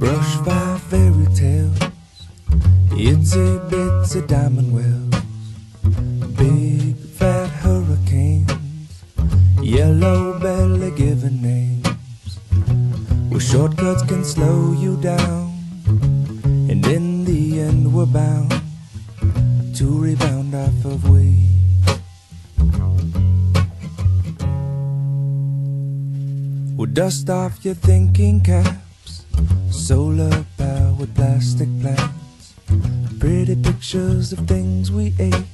brush by fairy tales, itsy bitsy diamond wells, big fat hurricanes, yellow belly giving names. Well, shortcuts can slow you down, and in the end we're bound to rebound off of waves. Well, dust off your thinking caps, solar powered plastic plants, pretty pictures of things we ate,